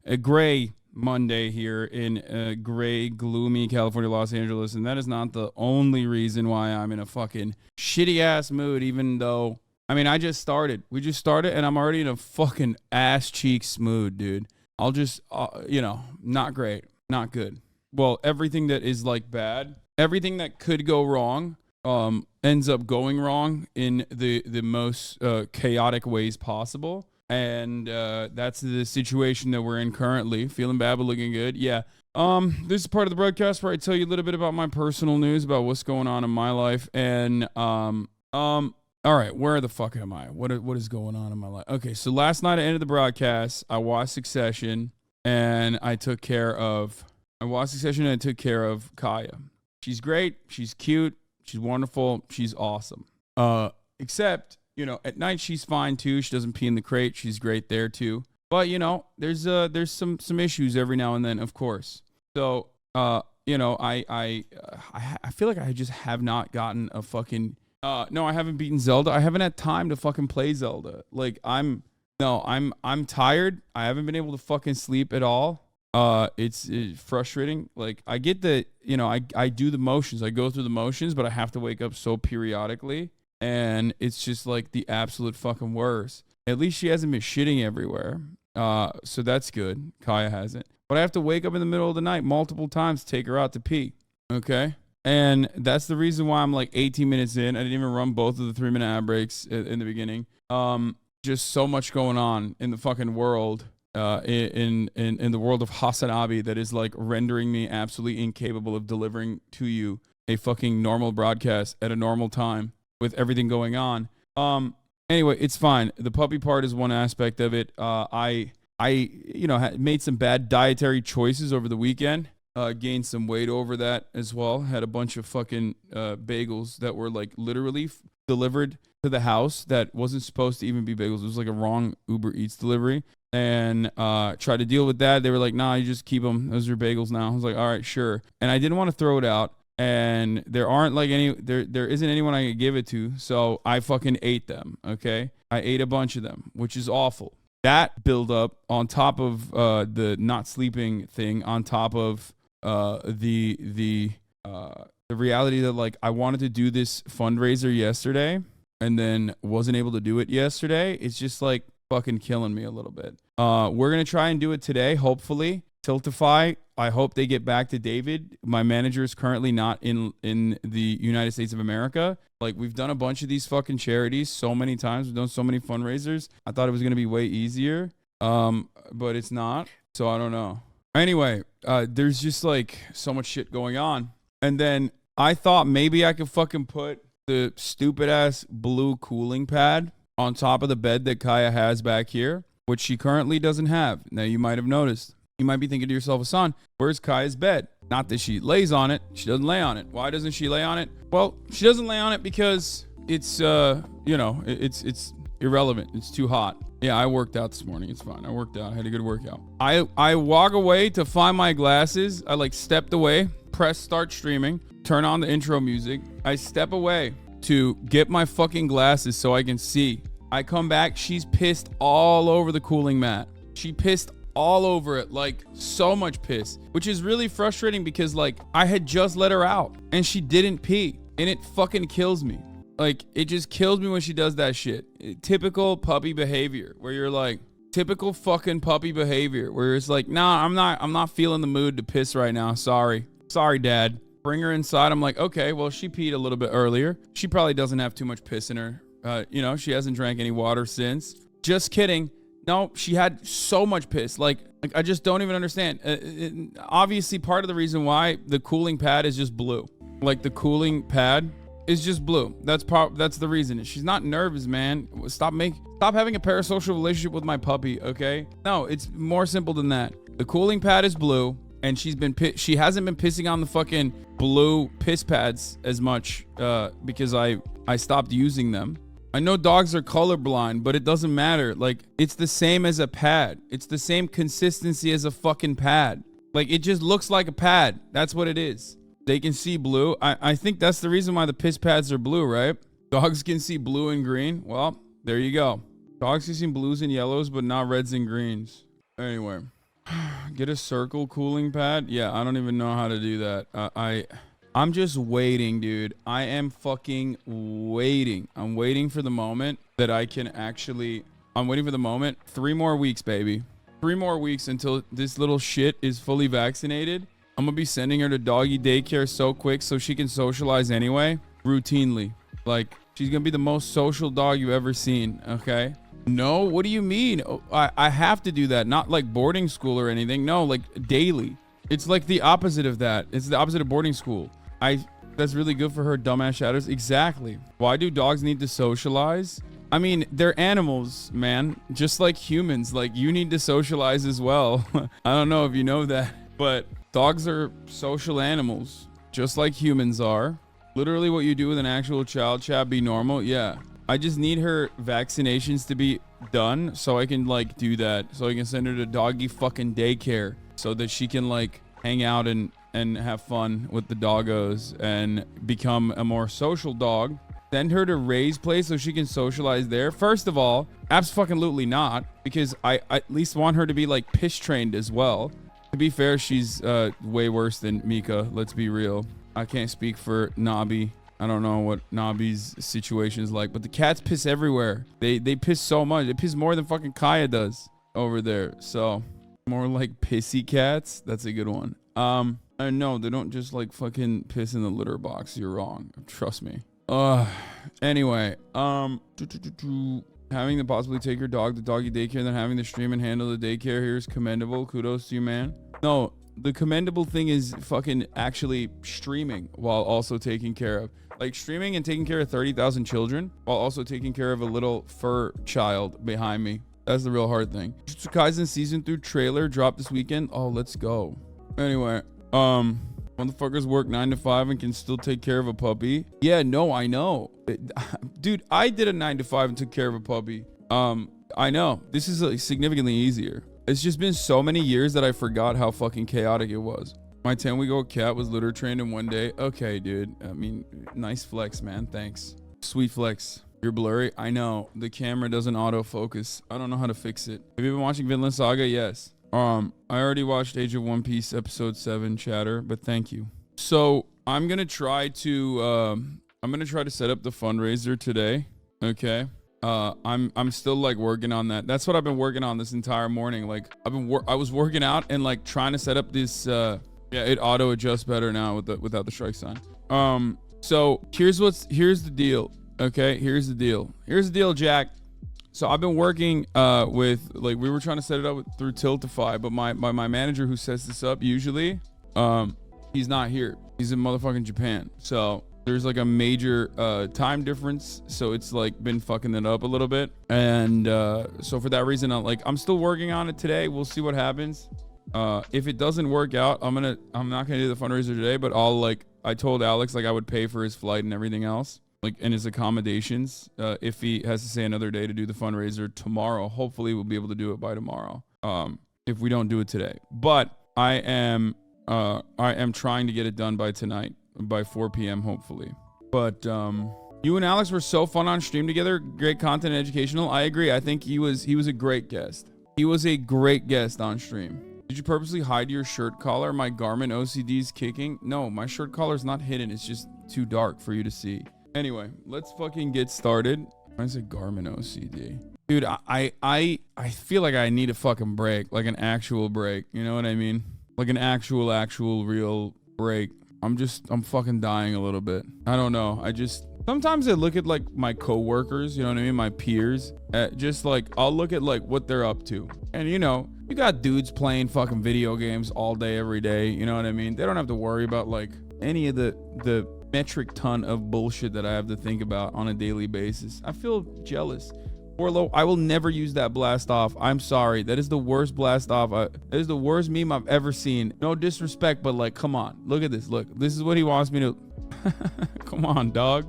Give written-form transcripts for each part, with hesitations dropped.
a gray Monday here in gray, gloomy California, Los Angeles, and that is not the only reason why I'm in a fucking shitty ass mood, even though, I mean, I just started. We just started, and I'm already in a fucking ass cheeks mood, dude. I'll just, not great, not good. Well, everything that is like bad, everything that could go wrong, ends up going wrong in the most chaotic ways possible. And that's the situation that we're in currently. Feeling bad, but looking good. Yeah. This is part of the broadcast where I tell you a little bit about my personal news, about what's going on in my life. And all right, where the fuck am I? What is going on in my life? Okay, so last night I ended the broadcast. I watched Succession, and I took care of Kaya. She's great. She's cute. She's wonderful. She's awesome. Except, at night she's fine too. She doesn't pee in the crate. She's great there too. But there's some issues every now and then, of course. So I feel like I just have not gotten a fucking no, I haven't beaten Zelda. I haven't had time to fucking play Zelda. Like I'm tired. I haven't been able to fucking sleep at all. It's frustrating. Like I get that, I do the motions. I go through the motions, but I have to wake up so periodically. And it's just like the absolute fucking worst. At least she hasn't been shitting everywhere. So that's good. Kaya hasn't. But I have to wake up in the middle of the night multiple times to take her out to pee. Okay? And that's the reason why I'm like 18 minutes in. I didn't even run both of the 3-minute ad breaks in the beginning. Just so much going on in the fucking world. In the world of Hasanabi that is like rendering me absolutely incapable of delivering to you a fucking normal broadcast at a normal time with everything going on. Anyway, it's fine. The puppy part is one aspect of it. I made some bad dietary choices over the weekend. Gained some weight over that as well. Had a bunch of fucking bagels that were like literally delivered to the house that wasn't supposed to even be bagels. It was like a wrong Uber Eats delivery. And tried to deal with that. They were like, nah, you just keep them. Those are bagels now. I was like, all right, sure. And I didn't want to throw it out. And there isn't anyone I could give it to. So I fucking ate them, okay? I ate a bunch of them, which is awful. That build up on top of the not sleeping thing, on top of the reality that like I wanted to do this fundraiser yesterday and then wasn't able to do it yesterday. It's just like fucking killing me a little bit. We're gonna try and do it today, hopefully. Tiltify, I hope they get back to David. My manager is currently not in the United States of America. Like, we've done a bunch of these fucking charities so many times. We've done so many fundraisers. I thought it was gonna be way easier, but it's not. So I don't know. Anyway, there's just like so much shit going on. And then I thought maybe I could fucking put the stupid ass blue cooling pad on top of the bed that Kaya has back here, which she currently doesn't have. Now, you might have noticed. You might be thinking to yourself, Hasan, where's Kaya's bed? Not that she lays on it. She doesn't lay on it. Why doesn't she lay on it? Well, she doesn't lay on it because it's, it's irrelevant. It's too hot. Yeah, I worked out this morning. It's fine. I worked out. I had a good workout. I walk away to find my glasses. I like stepped away, press start streaming, turn on the intro music. I step away to get my fucking glasses so I can see. I come back, she's pissed all over the cooling mat. She pissed all over it, like so much piss, which is really frustrating because like I had just let her out and she didn't pee, and it fucking kills me. Like, it just kills me when she does that shit. Typical puppy behavior where you're like, typical fucking puppy behavior where it's like, nah, I'm not feeling the mood to piss right now. Sorry, dad. Bring her inside. I'm like, okay, well, she peed a little bit earlier. She probably doesn't have too much piss in her. She hasn't drank any water since. Just kidding. No, she had so much piss. Like I just don't even understand. Obviously, part of the reason why the cooling pad is just blue. Like, the cooling pad is just blue. That's the reason. She's not nervous, man. Stop having a parasocial relationship with my puppy, okay? No, it's more simple than that. The cooling pad is blue, and she hasn't been pissing on the fucking blue piss pads as much because I stopped using them. I know dogs are colorblind, but it doesn't matter. Like, it's the same as a pad. It's the same consistency as a fucking pad. Like, it just looks like a pad. That's what it is. They can see blue. I think that's the reason why the piss pads are blue, right? Dogs can see blue and green. Well, there you go. Dogs can see blues and yellows, but not reds and greens. Anyway, Get a circle cooling pad. Yeah, I don't even know how to do that. I'm just waiting, dude. I am fucking waiting. I'm waiting for the moment that I can actually. I'm waiting for the moment. 3 more weeks, baby. 3 more weeks until this little shit is fully vaccinated. I'm gonna be sending her to doggy daycare so quick so she can socialize anyway, routinely. Like, she's gonna be the most social dog you've ever seen, okay? No, what do you mean? Oh, I have to do that. Not like boarding school or anything. No, like daily. It's like the opposite of that. It's the opposite of boarding school. That's really good for her dumbass shadows. Exactly. Why do dogs need to socialize? I mean, they're animals, man. Just like humans. Like, you need to socialize as well. I don't know if you know that, but dogs are social animals, just like humans are. Literally what you do with an actual child, chat, be normal. Yeah. I just need her vaccinations to be done so I can like do that. So I can send her to doggy fucking daycare so that she can like hang out and have fun with the doggos and become a more social dog. Send her to Ray's place so she can socialize there. First of all, absolutely not, because I at least want her to be like piss trained as well. To be fair, she's way worse than Mika. Let's be real. I can't speak for Nabi. I don't know what Nabi's situation is like, but the cats piss everywhere. They piss so much. They piss more than fucking Kaya does over there. So more like pissy cats. That's a good one. No, they don't just like fucking piss in the litter box. You're wrong. Trust me. Anyway, having to possibly take your dog to doggy daycare and then having to stream and handle the daycare here is commendable. Kudos to you, man. No, the commendable thing is fucking actually streaming while also taking care of, like, streaming and taking care of 30,000 children while also taking care of a little fur child behind me. That's the real hard thing. Jujutsu Kaisen season 3 trailer dropped this weekend. Oh, let's go. Anyway, motherfuckers work 9 to 5 and can still take care of a puppy. Yeah, no, I know. Dude, I did a 9 to 5 and took care of a puppy. I know. This is like significantly easier. It's just been so many years that I forgot how fucking chaotic it was. My 10-week-old cat was litter trained in 1 day. Okay, dude. I mean, nice flex, man. Thanks. Sweet flex. You're blurry. I know. The camera doesn't autofocus. I don't know how to fix it. Have you been watching Vinland Saga? Yes. I already watched Age of One Piece episode 7 chatter, but thank you. So I'm gonna try to set up the fundraiser today. Okay. I'm still like working on that. That's what I've been working on this entire morning. Like I was working out and like trying to set up this. Yeah, it auto adjusts better now without the strike sign. So here's the deal. Okay, here's the deal, Jack. So I've been working with, like, we were trying to set it up through Tiltify, but my manager who sets this up usually, he's not here. He's in motherfucking Japan. So there's like a major time difference. So it's like been fucking it up a little bit. And so for that reason, I'm still working on it today. We'll see what happens. If it doesn't work out, I'm not gonna do the fundraiser today, but I told Alex like I would pay for his flight and everything else, like, and his accommodations, if he has to stay another day to do the fundraiser tomorrow. Hopefully we'll be able to do it by tomorrow, if we don't do it today. But I am trying to get it done by tonight, by 4 p.m. hopefully. But you and Alex were so fun on stream together. Great content and educational. I agree. I think he was a great guest. He was a great guest on stream. Did you purposely hide your shirt collar? My garment OCD's kicking. No, my shirt collar's not hidden. It's just too dark for you to see. Anyway, let's fucking get started. Why is it Garmin OCD? Dude, I feel like I need a fucking break, like an actual break. You know what I mean? Like an actual real break. I'm fucking dying a little bit. I don't know. Sometimes I look at like my coworkers, you know what I mean? My peers, just like, I'll look at like what they're up to. And you know, you got dudes playing fucking video games all day, every day. You know what I mean? They don't have to worry about like any of the metric ton of bullshit that I have to think about on a daily basis. I feel jealous. Orlo, I will never use that blast off. I'm sorry. That is the worst blast off. That is the worst meme I've ever seen. No disrespect, but like, come on. Look at this. Look, this is what he wants me to. Come on, dog.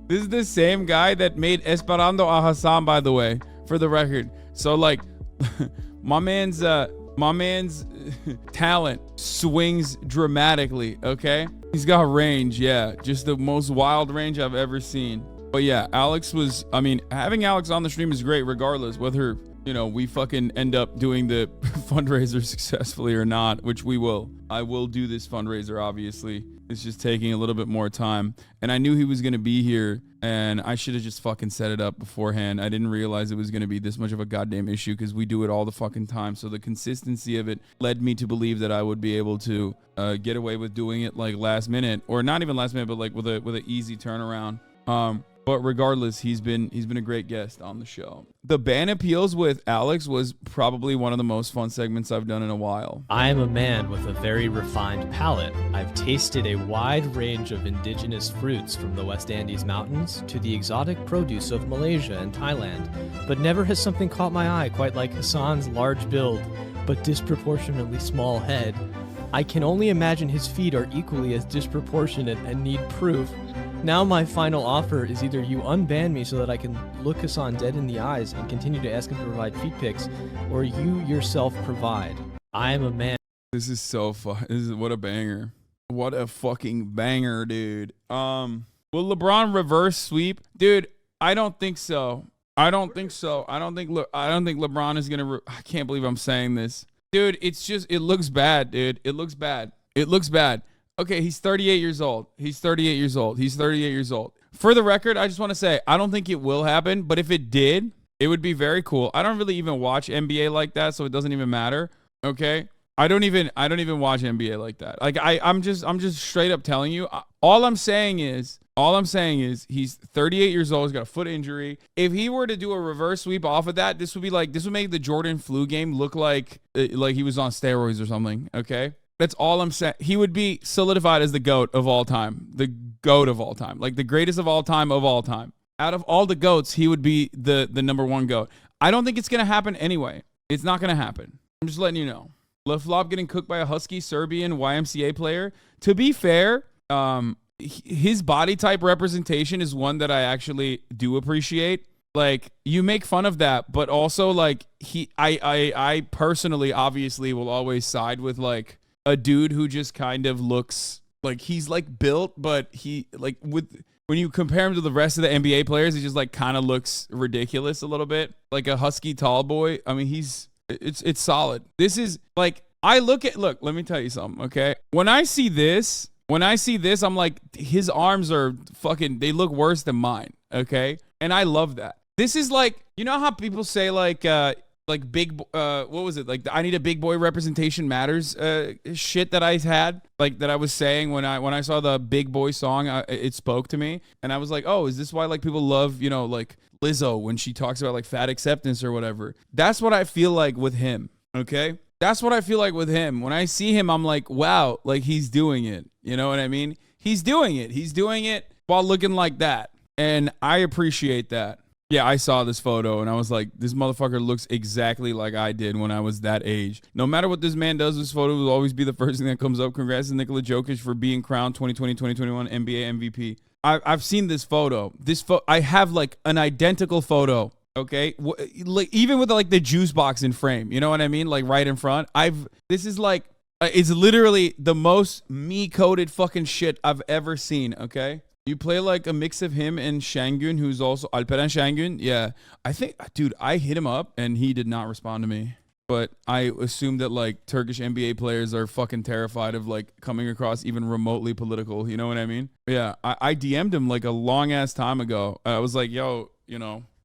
This is the same guy that made Esperando a Hasan, by the way, for the record. So like, my man's talent swings dramatically. Okay. He's got range, yeah, just the most wild range I've ever seen. But yeah, having Alex on the stream is great regardless, whether we fucking end up doing the fundraiser successfully or not, which we will. I will do this fundraiser, obviously. It's just taking a little bit more time. And I knew he was going to be here, and I should have just fucking set it up beforehand. I didn't realize it was going to be this much of a goddamn issue because we do it all the fucking time. So the consistency of it led me to believe that I would be able to get away with doing it like last minute, or not even last minute, but like with an easy turnaround. But regardless, he's been a great guest on the show. The ban appeals with Alex was probably one of the most fun segments I've done in a while. I am a man with a very refined palate. I've tasted a wide range of indigenous fruits from the West Andes Mountains to the exotic produce of Malaysia and Thailand, but never has something caught my eye quite like Hasan's large build, but disproportionately small head. I can only imagine his feet are equally as disproportionate and need proof. Now my final offer is either you unban me so that I can look Hasan dead in the eyes and continue to ask him to provide feet pics, or you yourself provide. I am a man. This is so fun. What a banger. What a fucking banger, dude. Will LeBron reverse sweep? Dude, I don't think so. I don't think LeBron is going to I can't believe I'm saying this. Dude, it looks bad, dude. It looks bad. Okay, he's 38 years old. For the record, I just want to say, I don't think it will happen, but if it did, it would be very cool. I don't really even watch NBA like that, so it doesn't even matter. Okay? I don't even watch NBA like that. Like I'm just straight up telling you. All I'm saying is he's 38 years old. He's got a foot injury. If he were to do a reverse sweep off of that, this would make the Jordan flu game look like he was on steroids or something. Okay? That's all I'm saying. He would be solidified as the GOAT of all time. The GOAT of all time. Like the greatest of all time of all time. Out of all the GOATs, he would be the number one GOAT. I don't think it's going to happen anyway. It's not going to happen. I'm just letting you know. LeFlop getting cooked by a husky Serbian YMCA player. To be fair, his body type representation is one that I actually do appreciate. Like, you make fun of that, but also like I personally obviously will always side with like a dude who just kind of looks like he's like built, but he like when you compare him to the rest of the NBA players, he just like kind of looks ridiculous a little bit. Like a husky tall boy. I mean, it's solid. This is like, look, let me tell you something, okay? When I see this, I'm like, his arms are fucking, they look worse than mine, okay? And I love that. This is like, you know how people say like big, what was it? Like, I need a big boy representation matters shit that I had, like that I was saying when I saw the Big Boy song, it spoke to me. And I was like, oh, is this why like people love, like Lizzo when she talks about like fat acceptance or whatever? That's what I feel like with him, okay? That's what I feel like with him. When I see him, I'm like, wow, like he's doing it. You know what I mean? He's doing it while looking like that. And I appreciate that. Yeah, I saw this photo and I was like, this motherfucker looks exactly like I did when I was that age. No matter what this man does, this photo will always be the first thing that comes up. Congrats to Nikola Jokic for being crowned 2020-2021 NBA MVP. I've seen this photo. I have like an identical photo. Okay, like even with like the juice box in frame, you know what I mean? Like right in front. This is like, it's literally the most me-coded fucking shit I've ever seen. Okay, you play like a mix of him and Şengün, who's also Alperen Şengün. Yeah, I think, dude, I hit him up and he did not respond to me. But I assume that like Turkish NBA players are fucking terrified of like coming across even remotely political. You know what I mean? Yeah, I DM'd him like a long ass time ago. I was like, yo,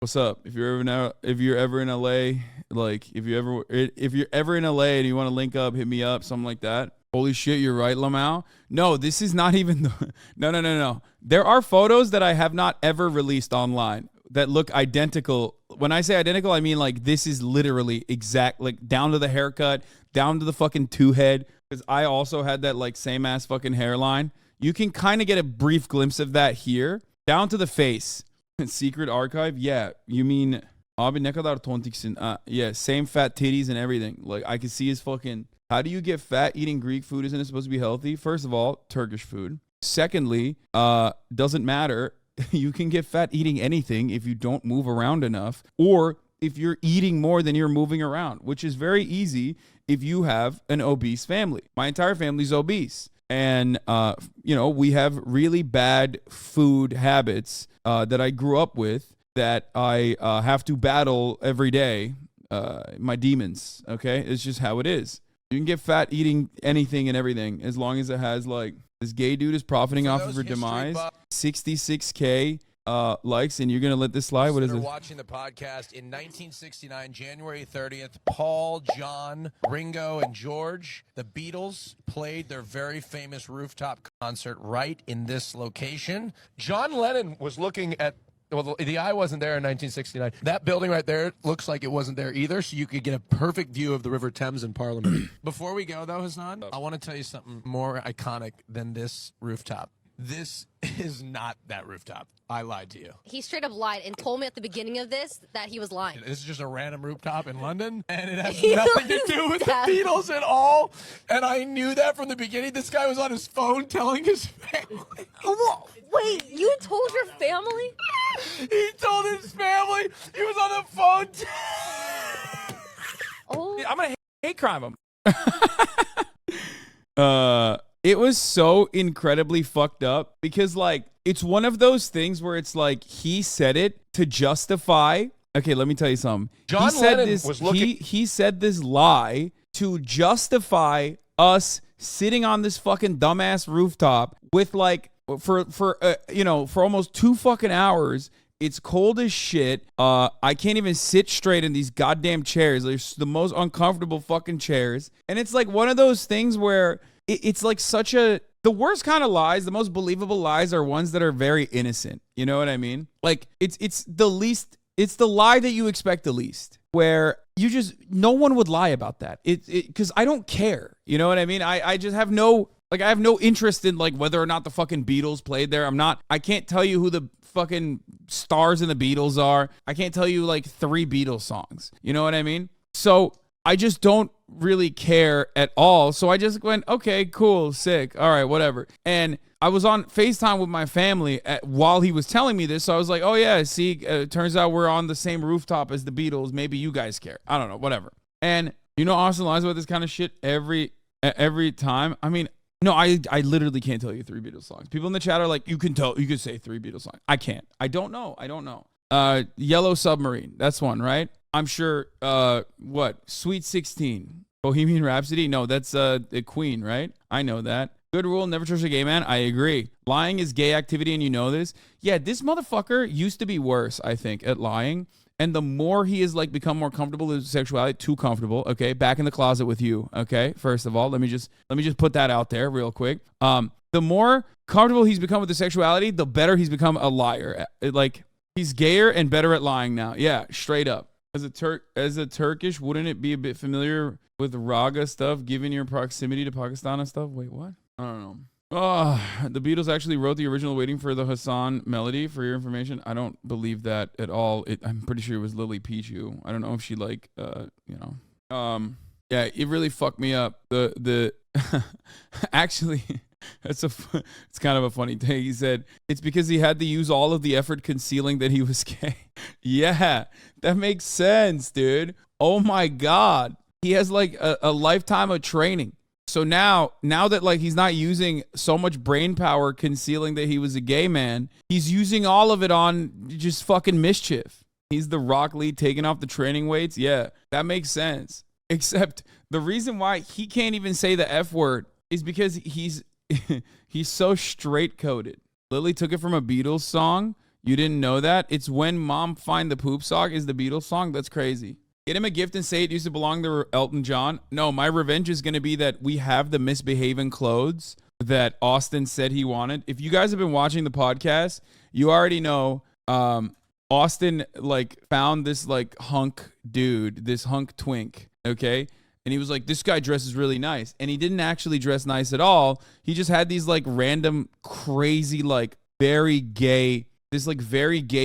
what's up? If you're ever in LA, like if you're ever in LA and you want to link up, hit me up, something like that. Holy shit, you're right, Lamau. No, this is not even no. There are photos that I have not ever released online that look identical. When I say identical, I mean like this is literally exact, like down to the haircut, down to the fucking two head. Because I also had that like same ass fucking hairline. You can kind of get a brief glimpse of that here, down to the face. Secret archive? Yeah, you mean abi ne kadar tontiksin? Yeah, same fat titties and everything. Like I could see his fucking. How do you get fat eating Greek food? Isn't it supposed to be healthy? First of all, Turkish food. Secondly, doesn't matter. You can get fat eating anything if you don't move around enough, or if you're eating more than you're moving around, which is very easy if you have an obese family. My entire family's obese. And, we have really bad food habits that I grew up with that I have to battle every day. my demons. Okay, it's just how it is. You can get fat eating anything and everything as long as it has like this gay dude is profiting off of her demise. 66K likes, and you're gonna let this slide? What is it? Watching the podcast in 1969, January 30th, Paul, John, Ringo, and George, the Beatles, played their very famous rooftop concert right in this location. John Lennon was looking at. Well, the eye wasn't there in 1969. That building right there looks like it wasn't there either, so you could get a perfect view of the River Thames in Parliament. Before we go, though, Hasan, I want to tell you something more iconic than this rooftop. This is not that rooftop. I lied to you. He straight up lied and told me at the beginning of this that he was lying. This is just a random rooftop in London, and it has nothing to do with the Beatles at all. And I knew that from the beginning. This guy was on his phone telling his family. Wait, you told your family? He told his family. He was on the phone. Oh. I'm gonna hate crime him. It was so incredibly fucked up because like it's one of those things where it's like he said it to justify. Okay, let me tell you something. John Lennon was looking. He said this lie to justify us sitting on this fucking dumbass rooftop with like for almost 2 fucking hours. It's cold as shit. I can't even sit straight in these goddamn chairs. They're the most uncomfortable fucking chairs. And it's like one of those things where it's like the worst kind of lies, the most believable lies are ones that are very innocent. You know what I mean? Like it's the lie that you expect the least, where no one would lie about that. Because I don't care. You know what I mean? I just have I have no interest in like whether or not the fucking Beatles played there. I can't tell you who the fucking stars in the Beatles are. I can't tell you like 3 Beatles songs. You know what I mean? So I just don't really care at all. So I just went, okay, cool, sick. All right, whatever. And I was on FaceTime with my family while he was telling me this. So I was like, oh yeah, see, turns out we're on the same rooftop as the Beatles. Maybe you guys care. I don't know, whatever. And Austin lies about this kind of shit every time. I mean, no, I literally can't tell you 3 Beatles songs. People in the chat are like, you could say 3 Beatles songs. I can't. I don't know. Yellow Submarine. That's one, right? I'm sure, Sweet 16, Bohemian Rhapsody? No, that's the Queen, right? I know that. Good rule, never trust a gay man. I agree. Lying is gay activity, and you know this. Yeah, this motherfucker used to be worse, I think, at lying. And the more he has like become more comfortable with sexuality, too comfortable. Okay, back in the closet with you. Okay, first of all, let me just put that out there real quick. The more comfortable he's become with the sexuality, the better he's become a liar. Like he's gayer and better at lying now. Yeah, straight up. As a Turkish, wouldn't it be a bit familiar with Raga stuff, given your proximity to Pakistan and stuff? Wait, what? I don't know. The Beatles actually wrote the original Waiting for the Hasan melody, for your information. I don't believe that at all. I'm pretty sure it was Lily Pichu. I don't know if she yeah, it really fucked me up. The actually, it's kind of a funny thing. He said it's because he had to use all of the effort concealing that he was gay. Yeah, that makes sense, dude. Oh my God. He has like a lifetime of training. So now that like he's not using so much brain power concealing that he was a gay man, he's using all of it on just fucking mischief. He's the Rock Lee taking off the training weights. Yeah, that makes sense. Except the reason why he can't even say the F word is because he's so straight coded. Lily took it from a Beatles song. You didn't know that? It's When Mom Find the Poop song is the Beatles song. That's crazy. Get him a gift and say it used to belong to Elton John. No, my revenge is going to be that we have the misbehaving clothes that Austin said he wanted. If you guys have been watching the podcast, you already know Austin like found this like hunk dude, this hunk twink, okay? And he was like, this guy dresses really nice. And he didn't actually dress nice at all. He just had these like random, crazy, like very gay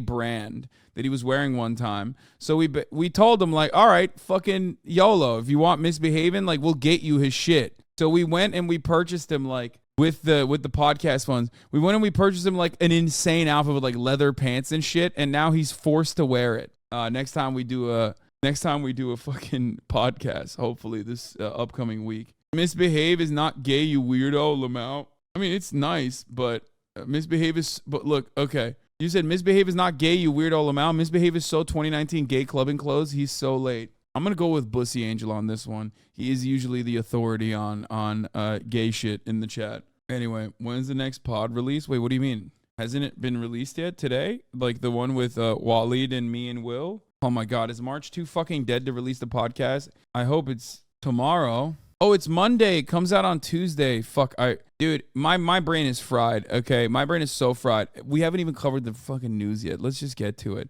brand that he was wearing one time. So we told him like, all right, fucking YOLO. If you want misbehaving, like we'll get you his shit. So we went and we purchased him like with the podcast funds. We went and we purchased him like an insane outfit with like leather pants and shit. And now he's forced to wear it. Next time we do a fucking podcast, hopefully this upcoming week. Misbehave is not gay, you weirdo, Lamau. I mean, it's nice, but misbehave is, but look, okay. You said misbehave is not gay, you weirdo Lamau. Misbehave is so 2019 gay clubbing clothes. He's so late. I'm gonna go with Bussy Angel on this one. He is usually the authority on gay shit in the chat. Anyway, when's the next pod release? Wait, what do you mean? Hasn't it been released yet today? Like the one with Waleed and me and Will? Oh my God, is March too fucking dead to release the podcast? I hope it's tomorrow. Oh, it's Monday. It comes out on Tuesday. Fuck, dude, my brain is fried. Okay, my brain is so fried. We haven't even covered the fucking news yet. Let's just get to it.